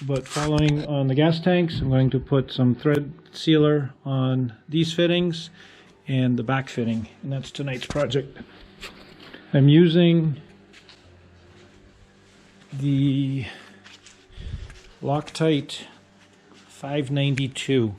But following on the gas tanks, I'm going to put some thread sealer on these fittings and the back fitting, and that's tonight's project. I'm using the Loctite 592.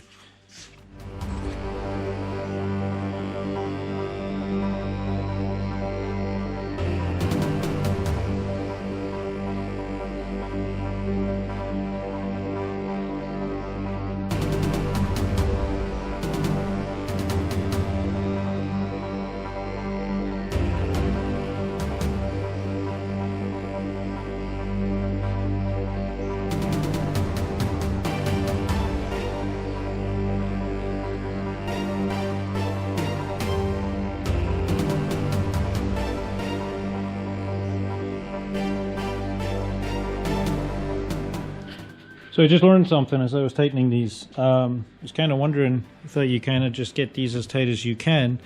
So I just learned something as I was tightening these. I was kind of wondering if you kind of just get these as tight as you can,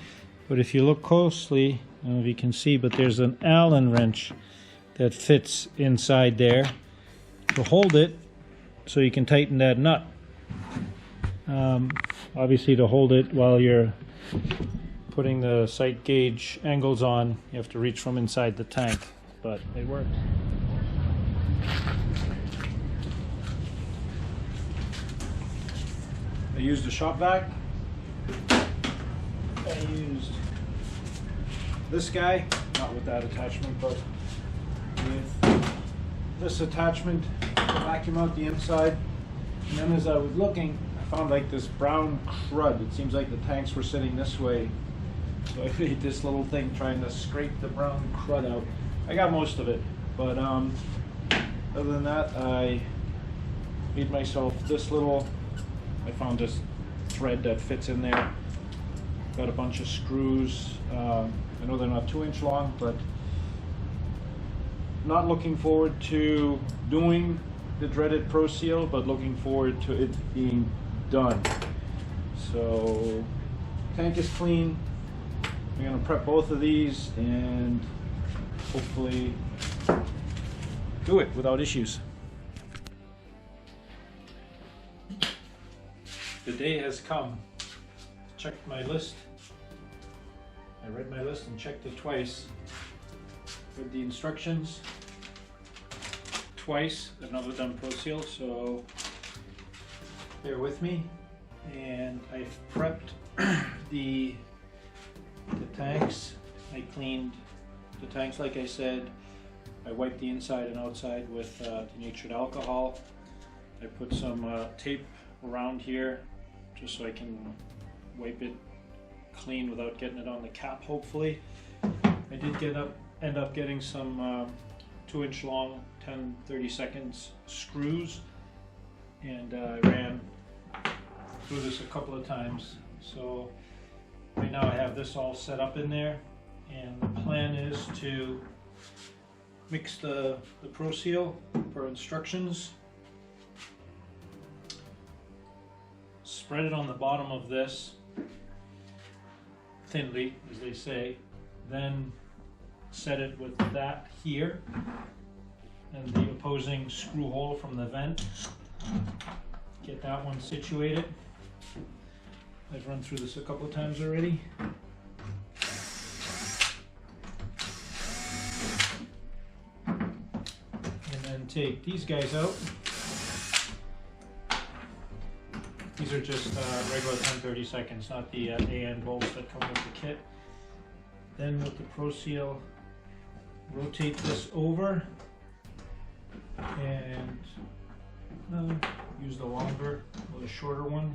but if you look closely, I don't know if you can see, but there's an Allen wrench that fits inside there to hold it so you can tighten that nut. Obviously to hold it while you're putting the sight gauge angles on, you have to reach from inside the tank, but it works. I used a shop vac. I used this guy, not with that attachment, but with this attachment to vacuum out the inside. And then as I was looking, I found like this brown crud. It seems like the tanks were sitting this way. So I made this little thing trying to scrape the brown crud out. I got most of it, but other than that, I made myself this little, I found this thread that fits in there. Got a bunch of screws. I know they're not 2-inch long, but not looking forward to doing the dreaded Pro Seal, but looking forward to it being done. So tank is clean. I'm gonna prep both of these and hopefully do it without issues. The day has come. Checked my list. I read my list and checked it twice. Read the instructions twice. I've never done Pro Seal, so bear with me. And I've prepped the tanks. I cleaned the tanks like I said. I wiped the inside and outside with denatured alcohol. I put some tape around here just so I can wipe it clean without getting it on the cap, hopefully. I did end up getting some 2-inch long 10-30 seconds screws, and I ran through this a couple of times. So right now I have this all set up in there, and the plan is to mix the Pro Seal per instructions, spread it on the bottom of this thinly, as they say, then set it with that here and the opposing screw hole from the vent. Get that one situated. I've run through this a couple of times already. And then take these guys out. These are just regular 10-30 seconds, not the AN bolts that come with the kit. Then with the Pro Seal, rotate this over and use the longer or the shorter one.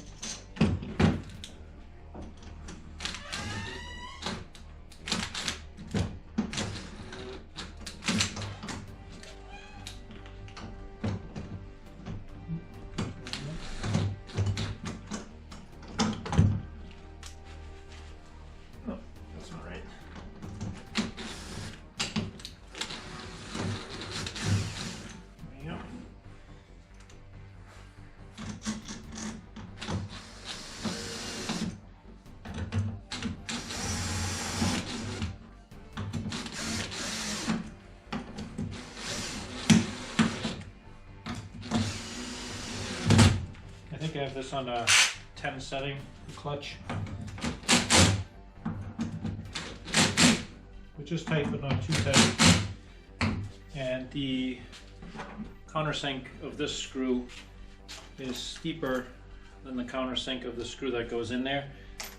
think I have this on a 10 setting, the clutch, which is tight but not too tight. And the countersink of this screw is steeper than the countersink of the screw that goes in there,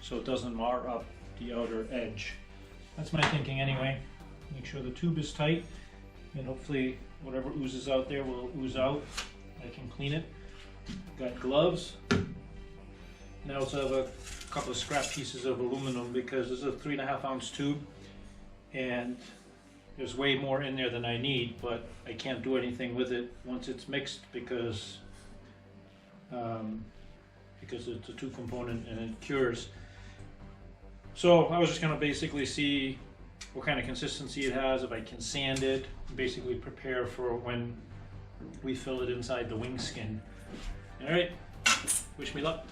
so it doesn't mar up the outer edge. That's my thinking anyway. Make sure the tube is tight, and hopefully whatever oozes out there will ooze out. I can clean it. Got gloves. And I also have a couple of scrap pieces of aluminum because this is a 3.5 ounce tube, and there's way more in there than I need, but I can't do anything with it once it's mixed because it's a 2-component and it cures. So I was just going to basically see what kind of consistency it has, if I can sand it, basically prepare for when we fill it inside the wing skin. All right, wish me luck.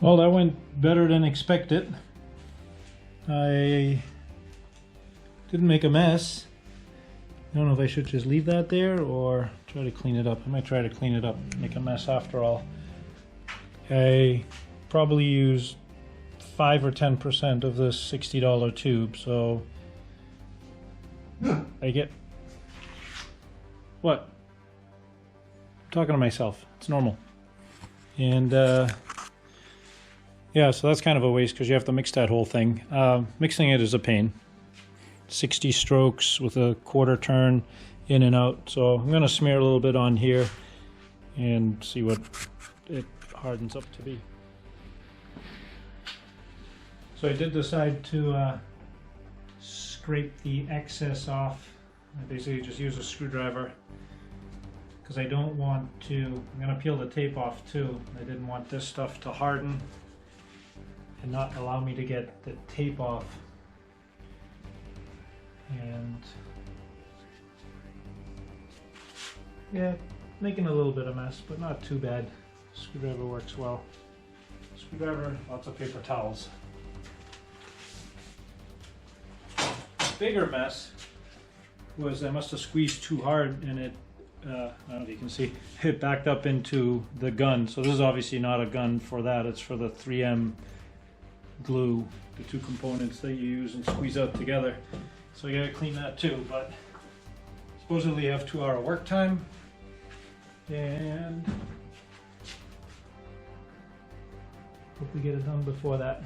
Well, that went better than expected. I didn't make a mess. I don't know if I should just leave that there or try to clean it up. I might try to clean it up, make a mess after all. I probably used 5 or 10% of this $60 tube, so I get... What? I'm talking to myself. It's normal. And yeah, so that's kind of a waste because you have to mix that whole thing. Mixing it is a pain. 60 strokes with a quarter turn in and out. So I'm going to smear a little bit on here and see what it hardens up to be. So I did decide to scrape the excess off. I basically just use a screwdriver because I don't want to, I'm going to peel the tape off too. I didn't want this stuff to harden and not allow me to get the tape off. And yeah, making a little bit of mess, but not too bad. Screwdriver works well. Screwdriver, lots of paper towels. Bigger mess was I must have squeezed too hard and it, I don't know if you can see, it backed up into the gun. So this is obviously not a gun for that, it's for the 3M glue, the 2 components that you use and squeeze out together. So you gotta clean that too, but supposedly you have 2-hour work time and hope we get it done before that.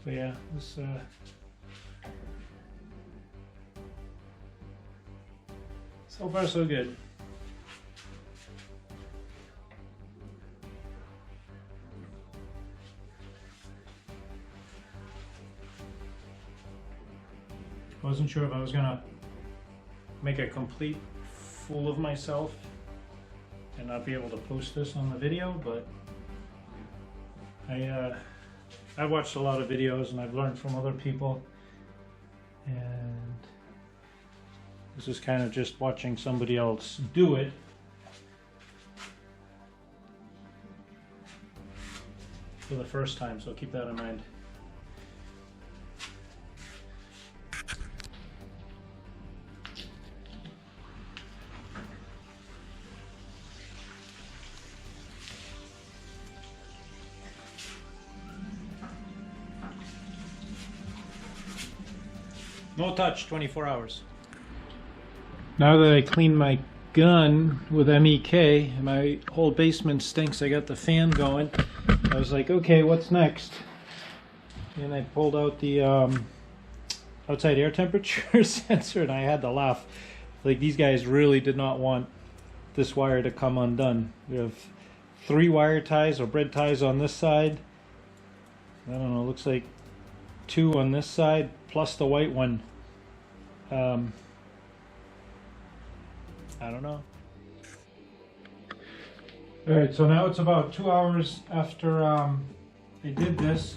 So yeah, this So far so good. Wasn't sure if I was gonna make a complete fool of myself and not be able to post this on the video, but I've watched a lot of videos and I've learned from other people, and this is kind of just watching somebody else do it. For the first time, so keep that in mind. No touch, 24 hours. Now that I cleaned my gun with MEK, my whole basement stinks. I got the fan going. I was like, okay, what's next? And I pulled out the outside air temperature sensor, and I had to laugh. Like, these guys really did not want this wire to come undone. We have 3 wire ties or bread ties on this side. I don't know, looks like 2 on this side, plus the white one. I don't know. Alright, so now it's about 2 hours after I did this.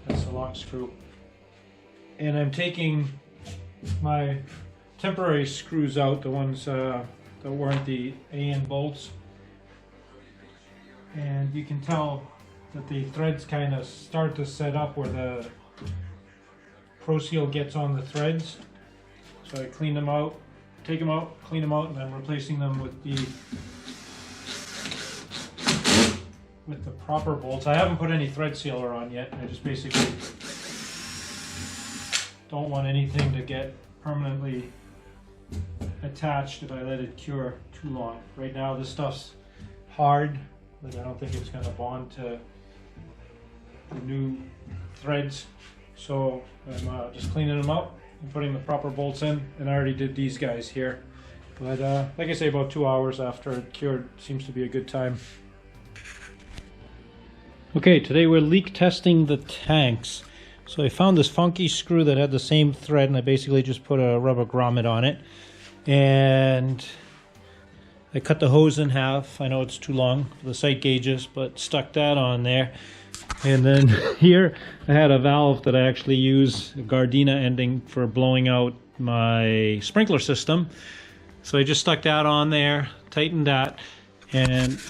That's the lock screw. And I'm taking my temporary screws out, the ones that weren't the AN bolts. And you can tell that the threads kind of start to set up where the Pro Seal gets on the threads. So I clean them out, take them out, clean them out, and then replacing them with the proper bolts. I haven't put any thread sealer on yet. I just basically don't want anything to get permanently attached if I let it cure too long. Right now this stuff's hard, but I don't think it's going to bond to the new threads. So I'm just cleaning them up and putting the proper bolts in, and I already did these guys here. But like I say, about 2 hours after it cured seems to be a good time. Okay, today we're leak testing the tanks. So I found this funky screw that had the same thread, and I basically just put a rubber grommet on it. And I cut the hose in half. I know it's too long for the sight gauges, but stuck that on there. And then here I had a valve that I actually use, a Gardena ending, for blowing out my sprinkler system. So I just stuck that on there, tightened that, and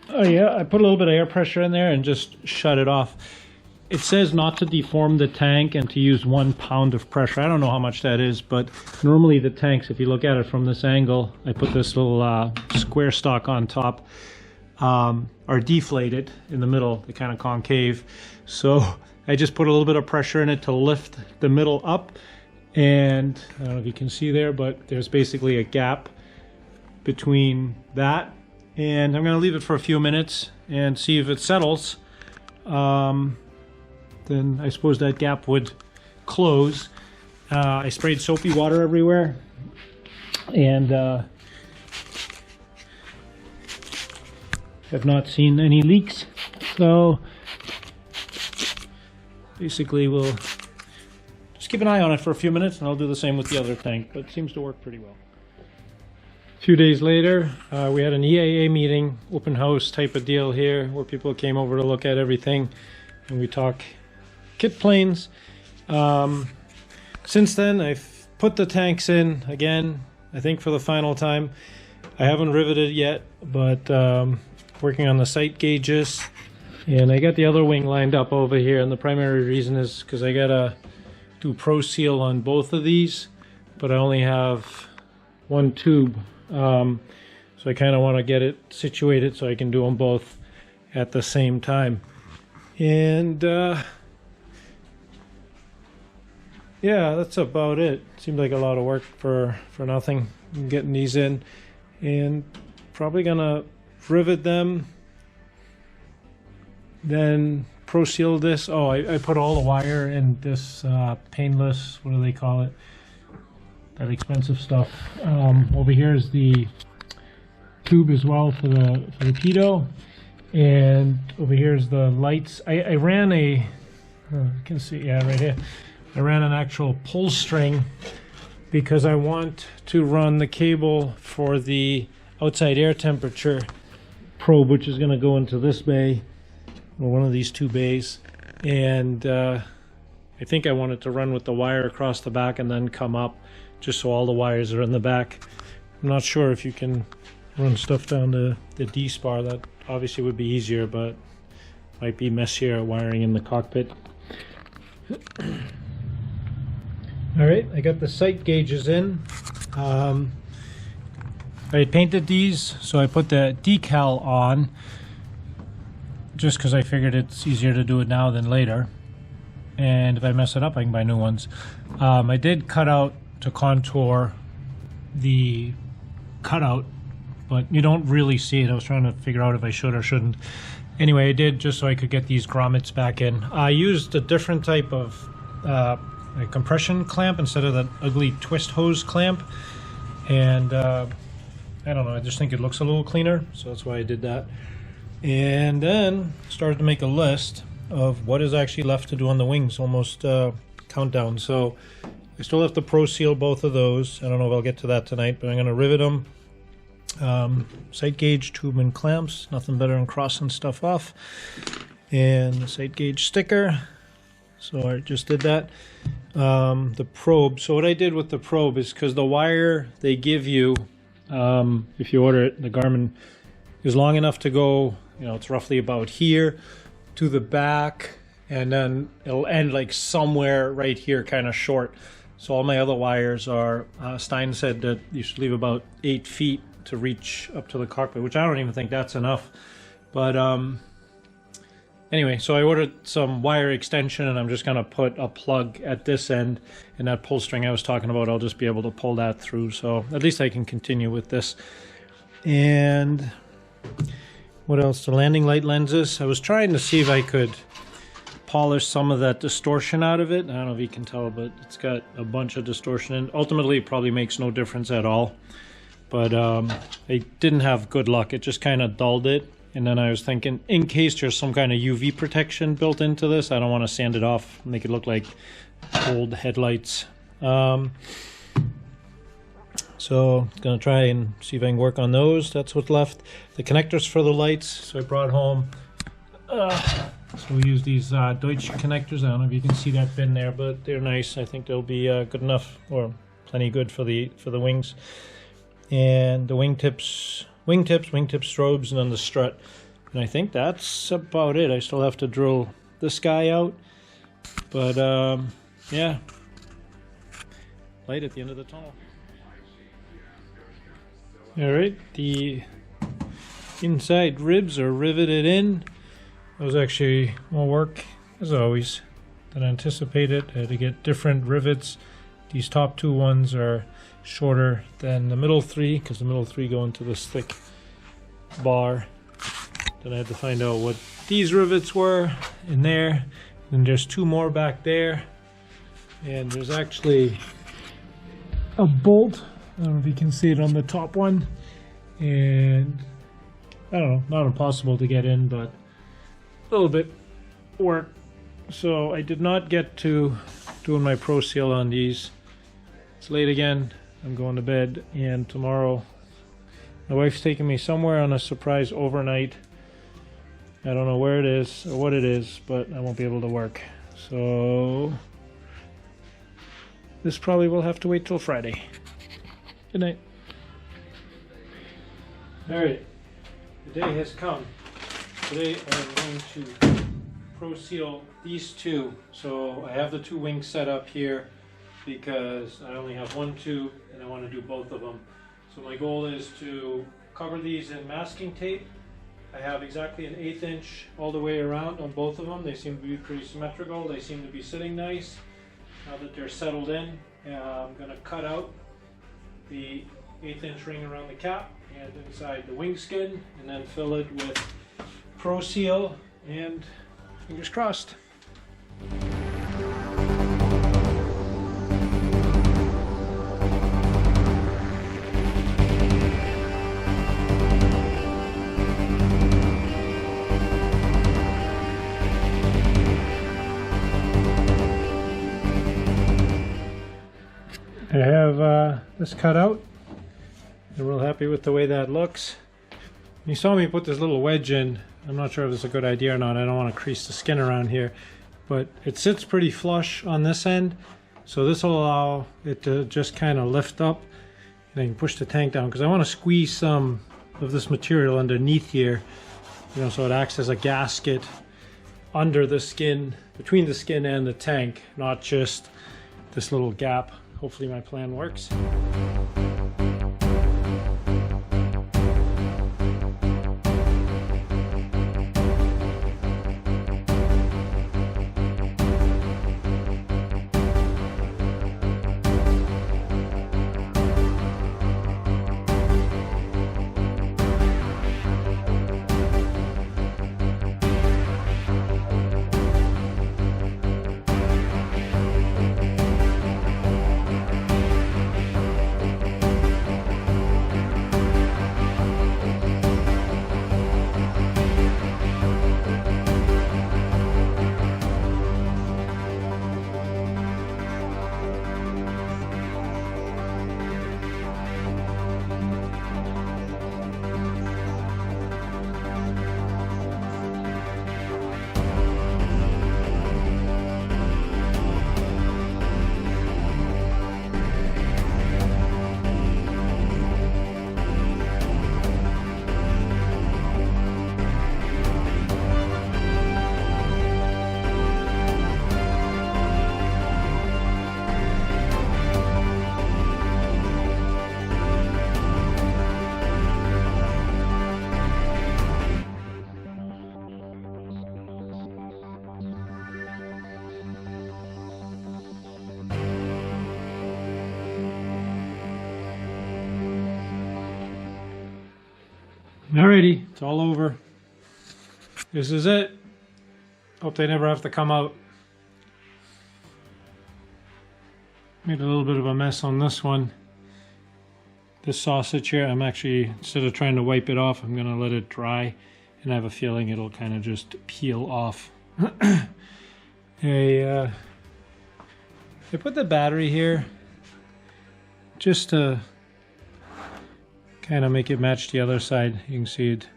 oh yeah, I put a little bit of air pressure in there and just shut it off. It says not to deform the tank and to use 1 pound of pressure. I don't know how much that is, but normally the tanks, if you look at it from this angle, I put this little square stock on top, are deflated in the middle, they're kind of concave. So I just put a little bit of pressure in it to lift the middle up, and I don't know if you can see there, but there's basically a gap between that, and I'm going to leave it for a few minutes and see if it settles. Then I suppose that gap would close. I sprayed soapy water everywhere, and have not seen any leaks. So basically we'll just keep an eye on it for a few minutes, and I'll do the same with the other tank, but it seems to work pretty well. A few days later, we had an EAA meeting, open house type of deal here, where people came over to look at everything, and we talk kit planes. Since then, I've put the tanks in again, I think for the final time. I haven't riveted yet, but working on the sight gauges, and I got the other wing lined up over here, and the primary reason is because I gotta do Pro Seal on both of these, but I only have 1 tube, so I kind of want to get it situated so I can do them both at the same time. And yeah, that's about it. Seemed like a lot of work for nothing. I'm getting these in, and probably gonna rivet them, then Pro Seal this? Oh, I put all the wire in this painless, what do they call it? That expensive stuff. Over here is the tube as well for the pitot, and over here is the lights. I ran a, you can see, yeah, right here. I ran an actual pull string because I want to run the cable for the outside air temperature probe, which is going to go into this bay, or one of these two bays, and I think I want it to run with the wire across the back and then come up, just so all the wires are in the back. I'm not sure if you can run stuff down the D-spar. That obviously would be easier, but might be messier wiring in the cockpit. Alright, I got the sight gauges in. I had painted these, so I put the decal on just because I figured it's easier to do it now than later. And if I mess it up, I can buy new ones. I did cut out to contour the cutout, but you don't really see it. I was trying to figure out if I should or shouldn't. Anyway, I did just so I could get these grommets back in. I used a different type of a compression clamp instead of that ugly twist hose clamp, and I don't know, I just think it looks a little cleaner, so that's why I did that. And then started to make a list of what is actually left to do on the wings, almost countdown. So I still have to Pro Seal both of those. I don't know if I'll get to that tonight, but I'm going to rivet them. Sight gauge, tube and clamps, nothing better than crossing stuff off. And the sight gauge sticker, so I just did that. The probe, so what I did with the probe is, because the wire they give you, if you order it, the Garmin, is long enough to go, you know, it's roughly about here to the back, and then it'll end like somewhere right here, kind of short. So all my other wires are, Stein said that you should leave about 8 feet to reach up to the cockpit, which I don't even think that's enough. But anyway, so I ordered some wire extension, and I'm just going to put a plug at this end, and that pull string I was talking about, I'll just be able to pull that through. So at least I can continue with this. And what else? The landing light lenses. I was trying to see if I could polish some of that distortion out of it. I don't know if you can tell, but it's got a bunch of distortion in it. Ultimately, it probably makes no difference at all. But I didn't have good luck. It just kind of dulled it. And then I was thinking, in case there's some kind of UV protection built into this, I don't want to sand it off, make it look like old headlights. So I'm going to try and see if I can work on those. That's what's left. The connectors for the lights, so I brought home. So we use these Deutsch connectors. I don't know if you can see that bin there, but they're nice. I think they'll be good enough, or plenty good for the wings. And the wingtips, strobes, and then the strut. And I think that's about it. I still have to drill this guy out. But yeah, light at the end of the tunnel. Alright, the inside ribs are riveted in. That was actually more work, as always, than anticipated. I had to get different rivets. These top two ones are shorter than the middle three, because the middle three go into this thick bar. Then I had to find out what these rivets were in there. And there's two more back there. And there's actually a bolt. I don't know if you can see it on the top one. And I don't know, not impossible to get in, but a little bit work. So I did not get to doing my Pro Seal on these. It's late again. I'm going to bed, and tomorrow my wife's taking me somewhere on a surprise overnight. I don't know where it is or what it is, but I won't be able to work. So this probably will have to wait till Friday. Good night. Alright, the day has come. Today I'm going to Pro Seal these two. So I have the two wings set up here because I only have one tube and I want to do both of them. So my goal is to cover these in masking tape. I have exactly an 1/8 inch all the way around on both of them. They seem to be pretty symmetrical. They seem to be sitting nice. Now that they're settled in, I'm going to cut out the 1/8 inch ring around the cap and inside the wing skin, and then fill it with Pro Seal and Fingers crossed. I have this cut out. I'm real happy with the way that looks. You saw me put this little wedge in. I'm not sure if it's a good idea or not. I don't want to crease the skin around here, but it sits pretty flush on this end, so this will allow it to just kind of lift up and then push the tank down, because I want to squeeze some of this material underneath here, you know, so it acts as a gasket under the skin, between the skin and the tank, not just this little gap. Hopefully my plan works. Alrighty, it's all over. This is it. Hope they never have to come out. Made a little bit of a mess on this one. This sausage here, I'm actually, instead of trying to wipe it off, I'm gonna let it dry, and I have a feeling it'll kind of just peel off. I put the battery here just to kind of make it match the other side. You can see it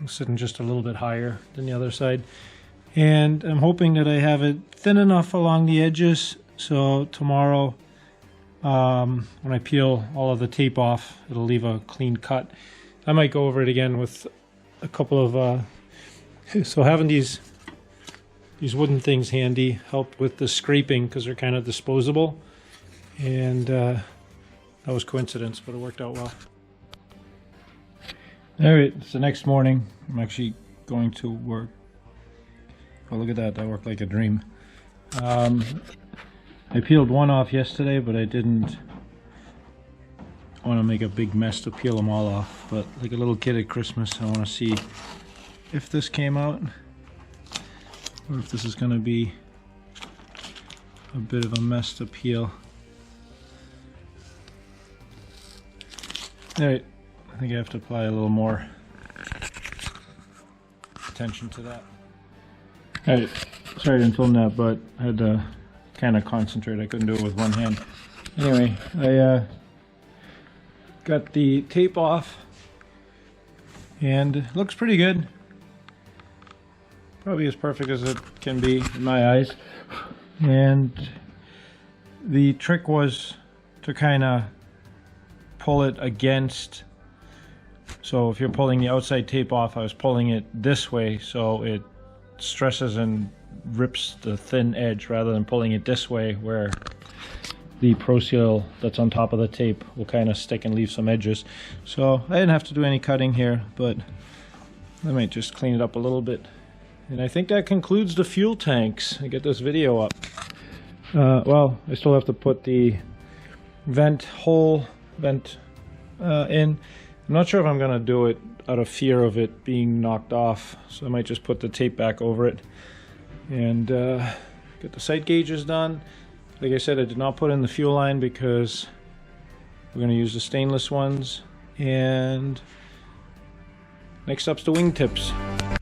sitting just a little bit higher than the other side, and I'm hoping that I have it thin enough along the edges so tomorrow when I peel all of the tape off, it'll leave a clean cut. I might go over it again with a couple of so having these wooden things handy helped with the scraping because they're kind of disposable, and that was coincidence, but it worked out well. Alright, it's the next morning. I'm actually going to work. Oh, look at that. That worked like a dream. I peeled one off yesterday, but I didn't want to make a big mess to peel them all off. But like a little kid at Christmas, I want to see if this came out or if this is going to be a bit of a mess to peel. Alright, I think I have to apply a little more attention to that. Alright, sorry I didn't film that, but I had to kind of concentrate. I couldn't do it with one hand. Anyway, I got the tape off and it looks pretty good. Probably as perfect as it can be in my eyes. And the trick was to kind of pull it against, so if you're pulling the outside tape off, I was pulling it this way so it stresses and rips the thin edge rather than pulling it this way where the Pro Seal that's on top of the tape will kind of stick and leave some edges. So I didn't have to do any cutting here, but I might just clean it up a little bit. And I think that concludes the fuel tanks. I get this video up. Well, I still have to put the vent in. I'm not sure if I'm going to do it out of fear of it being knocked off. So I might just put the tape back over it and get the sight gauges done. Like I said, I did not put in the fuel line because we're going to use the stainless ones. And next up's the wingtips.